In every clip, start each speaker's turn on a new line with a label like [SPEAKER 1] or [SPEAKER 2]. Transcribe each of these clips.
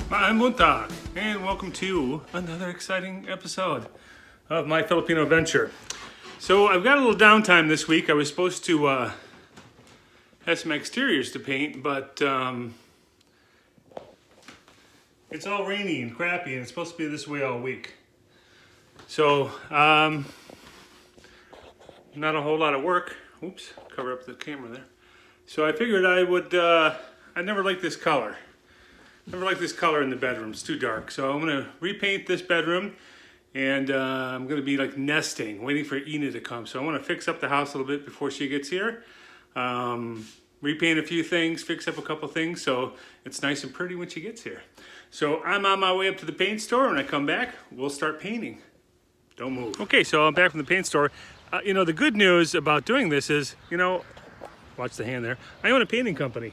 [SPEAKER 1] I'm Muntag, and welcome to another exciting episode of my Filipino adventure. So I've got a little downtime this week. I was supposed to have some exteriors to paint, but it's all rainy and crappy, and it's supposed to be this way all week. So not a whole lot of work. Oops, cover up the camera there. So I figured I would, I never liked this color. Never liked this color in the bedroom, it's too dark. So I'm gonna repaint this bedroom, and I'm gonna be like nesting, waiting for Yna to come. So I wanna fix up the house a little bit before she gets here. Repaint a few things, fix up a couple things, so it's nice and pretty when she gets here. So I'm on my way up to the paint store. When I come back, we'll start painting. Don't move. Okay, so I'm back from the paint store. You know, the good news about doing this is, you know, watch the hand there. I own a painting company.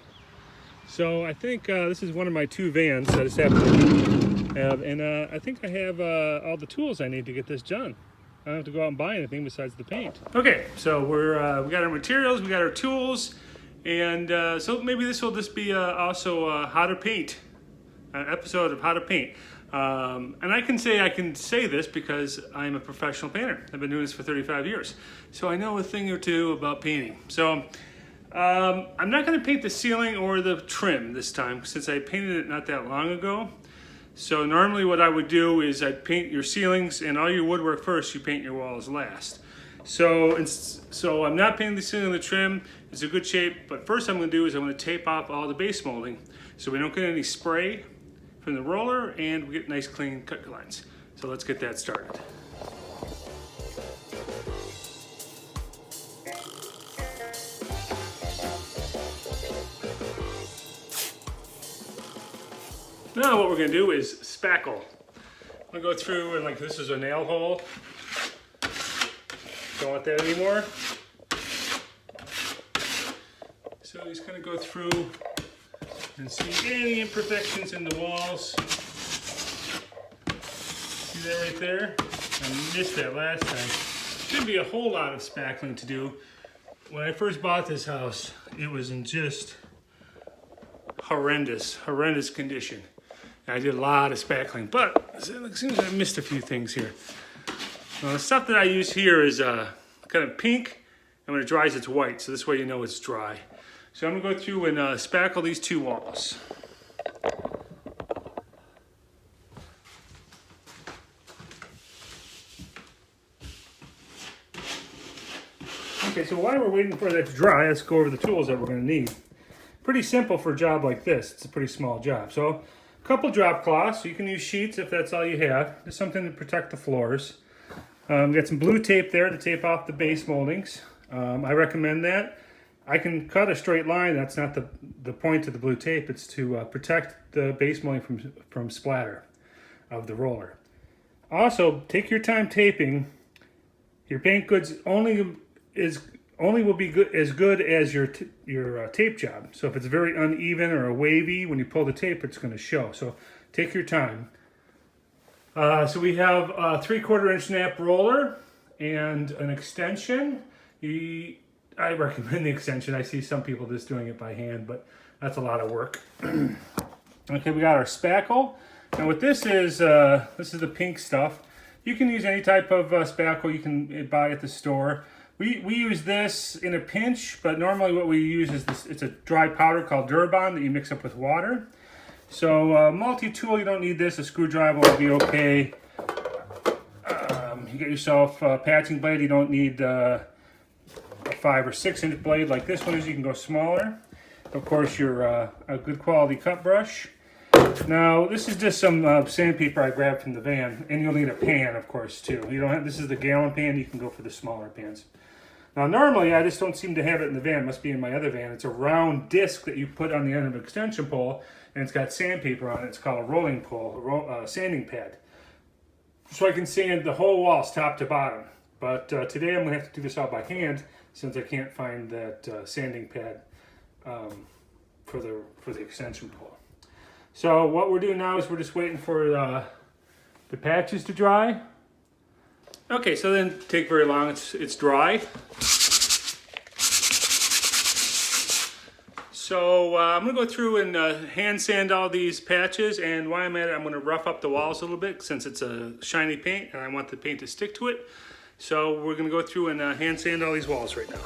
[SPEAKER 1] So I think this is one of my two vans that I just happen to have, and I think I have all the tools I need to get this done. I don't have to go out and buy anything besides the paint. Okay, so we got our materials, we got our tools, and so maybe this will just be also how to paint, an episode of how to paint. And I can say this because I'm a professional painter. I've been doing this for 35 years, so I know a thing or two about painting. So. I'm not going to paint the ceiling or the trim this time since I painted it not that long ago. So normally what I would do is I'd paint your ceilings and all your woodwork first, you paint your walls last. So I'm not painting the ceiling and the trim. It's a good shape, but first I'm going to do is I'm going to tape off all the base molding so we don't get any spray from the roller and we get nice clean cut lines. So let's get that started. Now what we're going to do is spackle. I'm going to go through and like this is a nail hole. Don't want that anymore. So he's going to go through and see any imperfections in the walls. See that right there? I missed that last time. Shouldn't be a whole lot of spackling to do. When I first bought this house, it was in just horrendous condition. I did a lot of spackling, but it seems I missed a few things here. The stuff that I use here is kind of pink, and when it dries it's white, so this way you know it's dry. So I'm going to go through and spackle these two walls. Okay, so while we're waiting for that to dry, let's go over the tools that we're going to need. Pretty simple for a job like this. It's a pretty small job. So a couple drop cloths, so you can use sheets if that's all you have. Just something to protect the floors. Got some blue tape there to tape off the base moldings. I recommend that. I can cut a straight line. That's not the point of the blue tape. It's to protect the base molding from splatter of the roller. Also, take your time taping. Your paint goods only will be as good as your tape job. So if it's very uneven or wavy, when you pull the tape, it's going to show. So take your time. So we have a 3/4 inch nap roller and an extension. I recommend the extension. I see some people just doing it by hand, but that's a lot of work. Okay, we got our spackle. And what this is the pink stuff. You can use any type of spackle you can buy at the store. We use this in a pinch, but normally what we use is this. It's a dry powder called Durban that you mix up with water. So multi-tool, you don't need this. A screwdriver will be okay. You get yourself a patching blade. You don't need a 5 or 6 inch blade like this one is. You can go smaller. Of course, your a good quality cut brush. Now this is just some sandpaper I grabbed from the van, and you'll need a pan, of course, too. You don't have. This is the gallon pan. You can go for the smaller pans. Now normally I just don't seem to have it in the van. It must be in my other van. It's a round disc that you put on the end of an extension pole, and it's got sandpaper on it. It's called a rolling pole, a sanding pad. So I can sand the whole walls top to bottom. But today I'm going to have to do this all by hand since I can't find that sanding pad for the extension pole. So what we're doing now is we're just waiting for the patches to dry. Okay, so then take very long. It's dry. So I'm going to go through and hand sand all these patches, and while I'm at it, I'm going to rough up the walls a little bit since it's a shiny paint and I want the paint to stick to it. So we're going to go through and hand sand all these walls right now.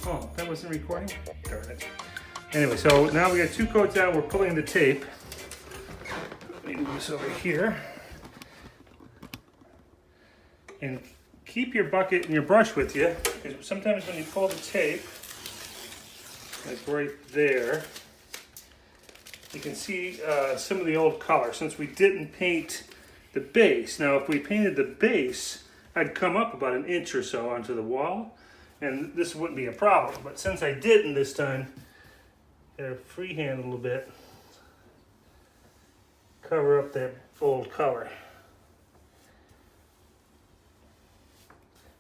[SPEAKER 1] Oh, that wasn't recording? Darn it. Anyway, so now we got 2 coats down. We're pulling the tape. Let me move this over here. And keep your bucket and your brush with you, because sometimes when you pull the tape, like right there, you can see some of the old color since we didn't paint the base. Now, if we painted the base, I'd come up about 1 inch or so onto the wall, and this wouldn't be a problem. But since I didn't this time, freehand a little bit, cover up that old color.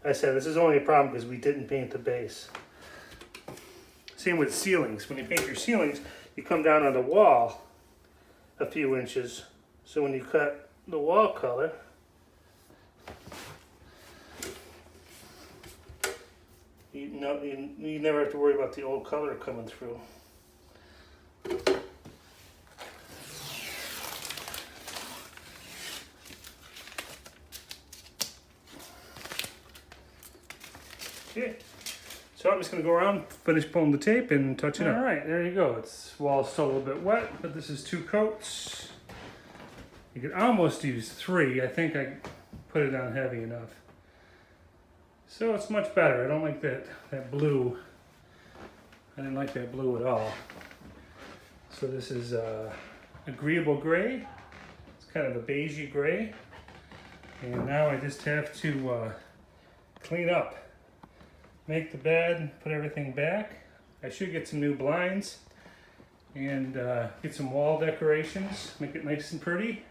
[SPEAKER 1] I said this is only a problem because we didn't paint the base. Same with ceilings. When you paint your ceilings, you come down on the wall a few inches. So when you cut the wall color, you never have to worry about the old color coming through. Okay, so I'm just going to go around, finish pulling the tape and touch it up. All right, there you go. It's wall's still a little bit wet, but this is 2 coats. You could almost use 3. I think I put it on heavy enough. So it's much better. I don't like that blue. I didn't like that blue at all. So this is agreeable gray. It's kind of a beigey gray. And now I just have to clean up. Make the bed, put everything back. I should get some new blinds and get some wall decorations, make it nice and pretty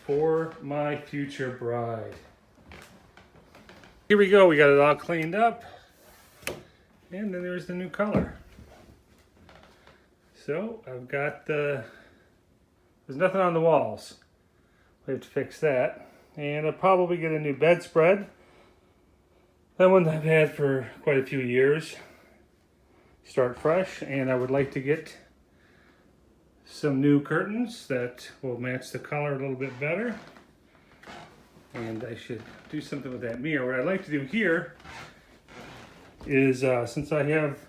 [SPEAKER 1] for my future bride. Here we go, we got it all cleaned up, and then there's the new color. So I've got there's nothing on the walls. We have to fix that, and I'll probably get a new bedspread. That one I've had for quite a few years. Start fresh, and I would like to get some new curtains that will match the color a little bit better. And I should do something with that mirror. What I'd like to do here is, since I have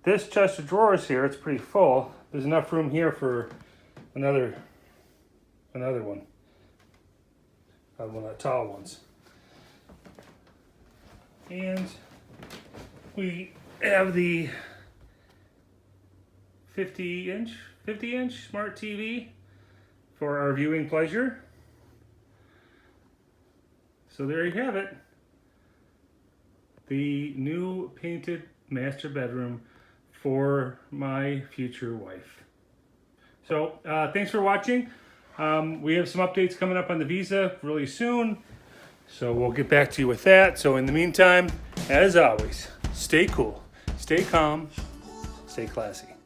[SPEAKER 1] this chest of drawers here, it's pretty full. There's enough room here for another one of the tall ones. And we have the 50-inch smart TV for our viewing pleasure. So there you have it. The new painted master bedroom for my future wife. So thanks for watching. We have some updates coming up on the visa really soon. So we'll get back to you with that. So in the meantime, as always, stay cool, stay calm, stay classy.